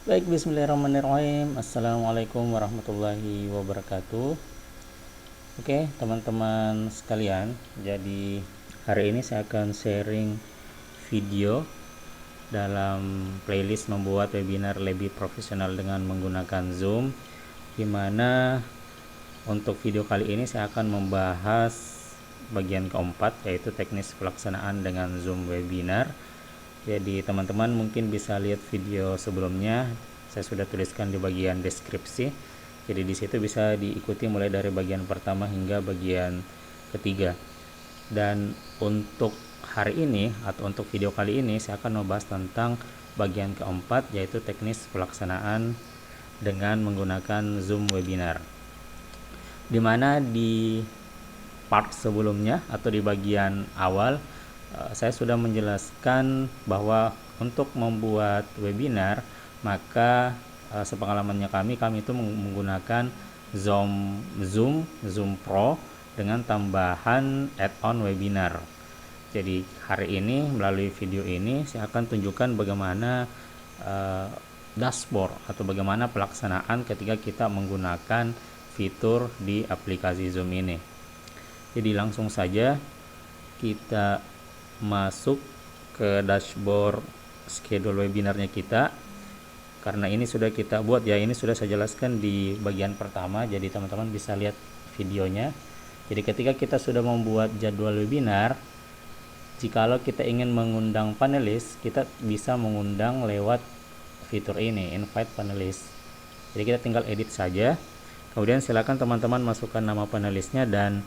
Baik, bismillahirrahmanirrahim. Assalamualaikum warahmatullahi wabarakatuh. Oke, teman-teman sekalian, jadi hari ini saya akan sharing video dalam playlist membuat webinar lebih profesional dengan menggunakan Zoom, di mana untuk video kali ini saya akan membahas bagian keempat, yaitu teknis pelaksanaan dengan Zoom webinar. Jadi teman-teman mungkin bisa lihat video sebelumnya, saya sudah tuliskan di bagian deskripsi. Jadi di situ bisa diikuti mulai dari bagian pertama hingga bagian ketiga. Dan untuk hari ini atau untuk video kali ini saya akan membahas tentang bagian keempat, yaitu teknis pelaksanaan dengan menggunakan Zoom webinar. Dimana di part sebelumnya atau di bagian awal saya sudah menjelaskan bahwa untuk membuat webinar maka sepengalamannya kami itu menggunakan Zoom Pro dengan tambahan add-on webinar. Jadi hari ini melalui video ini saya akan tunjukkan bagaimana dashboard atau bagaimana pelaksanaan ketika kita menggunakan fitur di aplikasi Zoom ini. Jadi langsung saja kita masuk ke dashboard schedule webinarnya kita. Karena ini sudah kita buat ya, ini sudah saya jelaskan di bagian pertama, jadi teman-teman bisa lihat videonya. Jadi ketika kita sudah membuat jadwal webinar, jikalau kita ingin mengundang panelis, kita bisa mengundang lewat fitur ini, invite panelis. Jadi kita tinggal edit saja. Kemudian silakan teman-teman masukkan nama panelisnya dan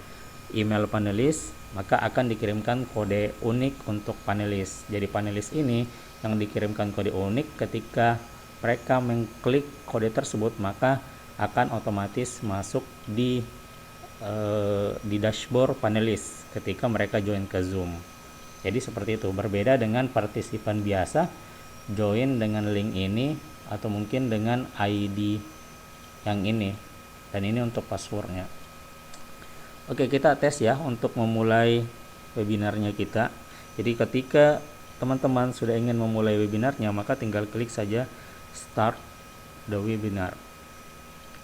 email panelis, maka akan dikirimkan kode unik untuk panelis. Jadi panelis ini yang dikirimkan kode unik, ketika mereka mengklik kode tersebut maka akan otomatis masuk di dashboard panelis ketika mereka join ke Zoom. Jadi seperti itu, berbeda dengan partisipan biasa join dengan link ini atau mungkin dengan ID yang ini, dan ini untuk passwordnya. Oke, kita tes ya untuk memulai webinarnya kita. Jadi ketika teman-teman sudah ingin memulai webinarnya, maka tinggal klik saja start the webinar.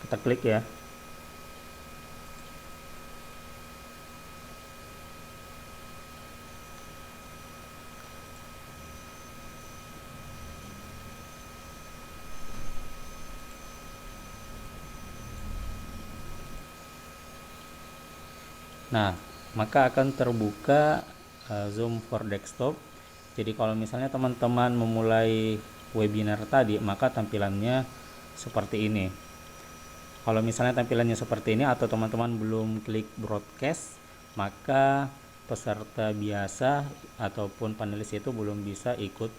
Kita klik ya. Nah, maka akan terbuka Zoom for Desktop. Jadi kalau misalnya teman-teman memulai webinar tadi, maka tampilannya seperti ini. Kalau misalnya tampilannya seperti ini atau teman-teman belum klik broadcast, maka peserta biasa ataupun panelis itu belum bisa ikut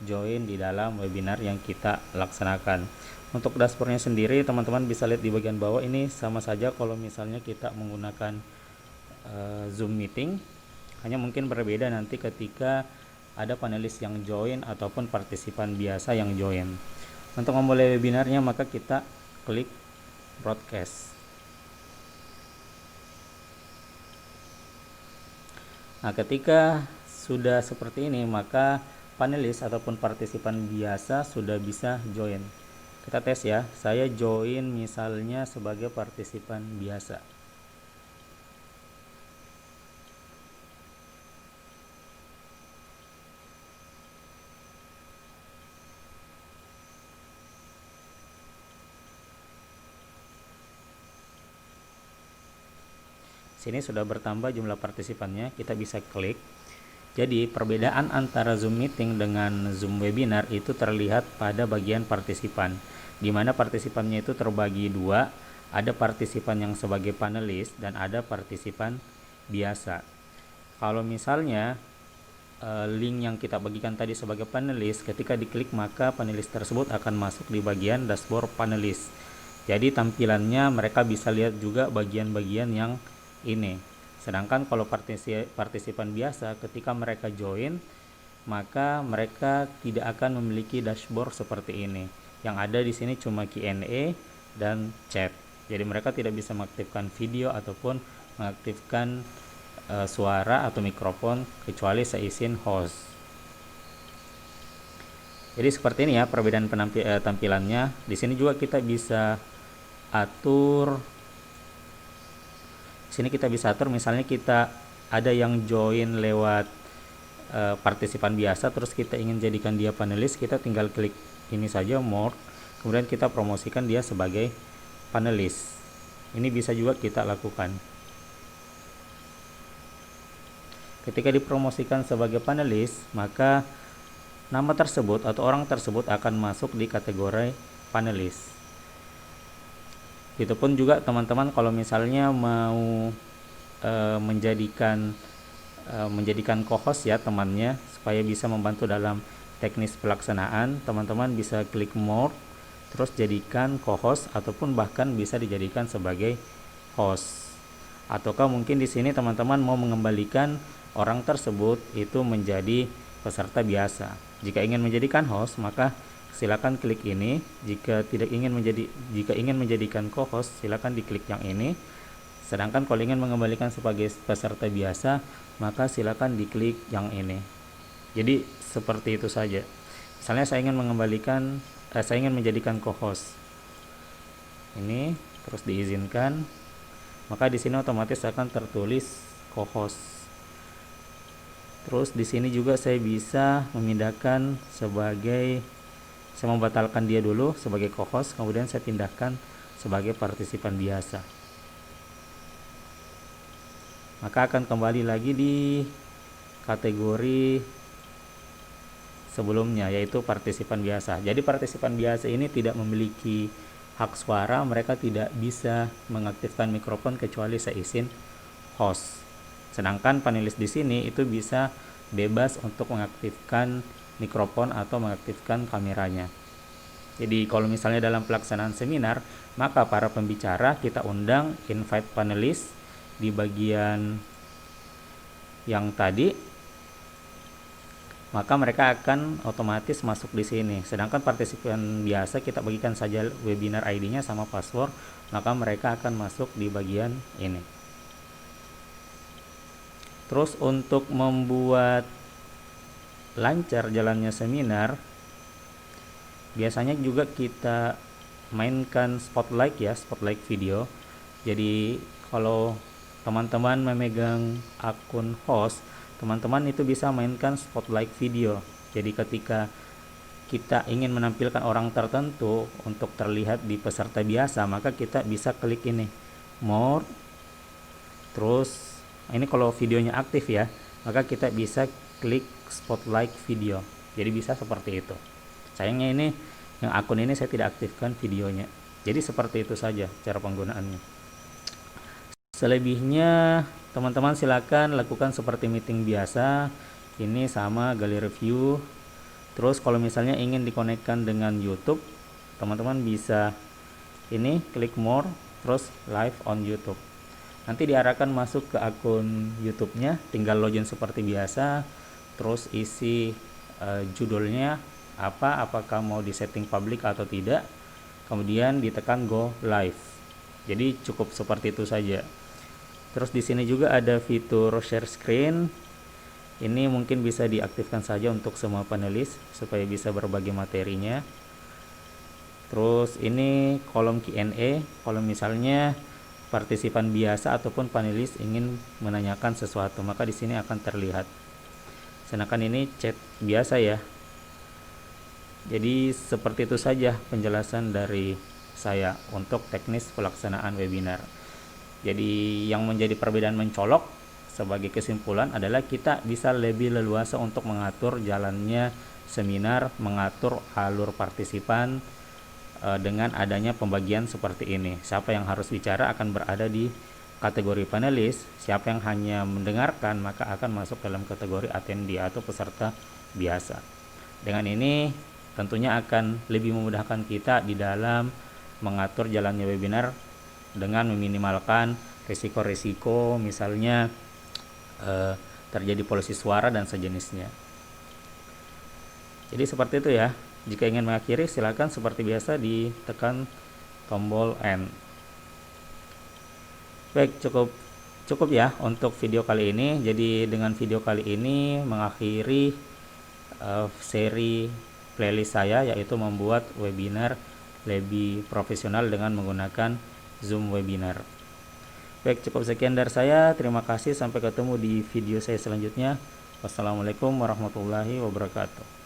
join di dalam webinar yang kita laksanakan. Untuk dashboardnya sendiri teman-teman bisa lihat di bagian bawah, ini sama saja kalau misalnya kita menggunakan Zoom meeting, hanya mungkin berbeda nanti ketika ada panelis yang join ataupun partisipan biasa yang join. Untuk memulai webinarnya maka kita klik broadcast. Nah, ketika sudah seperti ini maka panelis ataupun partisipan biasa sudah bisa join. Kita tes ya, saya join misalnya sebagai partisipan biasa. Sini sudah bertambah jumlah partisipannya, kita bisa klik. Jadi perbedaan antara Zoom meeting dengan Zoom webinar itu terlihat pada bagian partisipan, di mana partisipannya itu terbagi dua, ada partisipan yang sebagai panelis dan ada partisipan biasa. Kalau misalnya link yang kita bagikan tadi sebagai panelis, ketika diklik maka panelis tersebut akan masuk di bagian dashboard panelis. Jadi tampilannya mereka bisa lihat juga bagian-bagian yang ini. Sedangkan kalau partisipan biasa, ketika mereka join maka mereka tidak akan memiliki dashboard seperti ini. Yang ada di sini cuma Q&A dan chat. Jadi mereka tidak bisa mengaktifkan video ataupun mengaktifkan suara atau mikrofon kecuali seizin host. Jadi seperti ini ya perbedaan tampilannya. Di sini juga kita bisa atur. Sini kita bisa atur, misalnya kita ada yang join lewat partisipan biasa, terus kita ingin jadikan dia panelis, kita tinggal klik ini saja, more, kemudian kita promosikan dia sebagai panelis. Ini bisa juga kita lakukan. Ketika dipromosikan sebagai panelis, maka nama tersebut atau orang tersebut akan masuk di kategori panelis. Itu pun juga teman-teman kalau misalnya mau menjadikan co-host ya temannya, supaya bisa membantu dalam teknis pelaksanaan, teman-teman bisa klik more, terus jadikan co-host ataupun bahkan bisa dijadikan sebagai host. Ataukah mungkin di sini teman-teman mau mengembalikan orang tersebut itu menjadi peserta biasa. Jika ingin menjadikan host, maka silakan klik ini. Jika ingin menjadikan co-host, silakan diklik yang ini. Sedangkan kalau ingin mengembalikan sebagai peserta biasa, maka silakan diklik yang ini. Jadi seperti itu saja. Misalnya saya ingin menjadikan co-host. Ini terus diizinkan, maka di sini otomatis akan tertulis co-host. Terus di sini juga saya bisa memindahkan saya membatalkan dia dulu sebagai co-host, kemudian saya pindahkan sebagai partisipan biasa. Maka akan kembali lagi di kategori sebelumnya, yaitu partisipan biasa. Jadi partisipan biasa ini tidak memiliki hak suara, mereka tidak bisa mengaktifkan mikrofon kecuali seizin host. Sedangkan panelis di sini itu bisa bebas untuk mengaktifkan mikrofon atau mengaktifkan kameranya. Jadi kalau misalnya dalam pelaksanaan seminar, maka para pembicara kita undang invite panelis di bagian yang tadi, maka mereka akan otomatis masuk di sini. Sedangkan partisipan biasa kita bagikan saja webinar ID-nya sama password, maka mereka akan masuk di bagian ini. Terus untuk membuat lancar jalannya seminar, biasanya juga kita mainkan spotlight ya, spotlight video. Jadi kalau teman-teman memegang akun host, teman-teman itu bisa mainkan spotlight video. Jadi ketika kita ingin menampilkan orang tertentu untuk terlihat di peserta biasa, maka kita bisa klik ini more. Terus ini kalau videonya aktif ya, maka kita bisa klik spotlight video. Jadi bisa seperti itu. Sayangnya ini yang akun ini saya tidak aktifkan videonya. Jadi seperti itu saja cara penggunaannya. Selebihnya teman-teman silakan lakukan seperti meeting biasa. Ini sama galeri view. Terus kalau misalnya ingin dikonekkan dengan YouTube, teman-teman bisa ini klik more, terus live on YouTube. Nanti diarahkan masuk ke akun YouTube-nya, tinggal login seperti biasa, terus isi judulnya apakah mau disetting public atau tidak, kemudian ditekan go live. Jadi cukup seperti itu saja. Terus di sini juga ada fitur share screen. Ini mungkin bisa diaktifkan saja untuk semua panelis supaya bisa berbagi materinya. Terus ini kolom Q&A, kalau misalnya partisipan biasa ataupun panelis ingin menanyakan sesuatu, maka di sini akan terlihat. Sedangkan ini chat biasa ya. Jadi seperti itu saja penjelasan dari saya untuk teknis pelaksanaan webinar. Jadi yang menjadi perbedaan mencolok sebagai kesimpulan adalah kita bisa lebih leluasa untuk mengatur jalannya seminar, mengatur alur partisipan dengan adanya pembagian seperti ini. Siapa yang harus bicara akan berada di kategori panelis, siapa yang hanya mendengarkan maka akan masuk dalam kategori attendee atau peserta biasa. Dengan ini tentunya akan lebih memudahkan kita di dalam mengatur jalannya webinar dengan meminimalkan risiko-risiko, misalnya terjadi polusi suara dan sejenisnya. Jadi seperti itu ya. Jika ingin mengakhiri, silakan seperti biasa ditekan tombol end. Baik, cukup ya untuk video kali ini. Jadi dengan video kali ini mengakhiri seri playlist saya, yaitu membuat webinar lebih profesional dengan menggunakan Zoom webinar. Baik, cukup sekian dari saya. Terima kasih, sampai ketemu di video saya selanjutnya. Wassalamualaikum warahmatullahi wabarakatuh.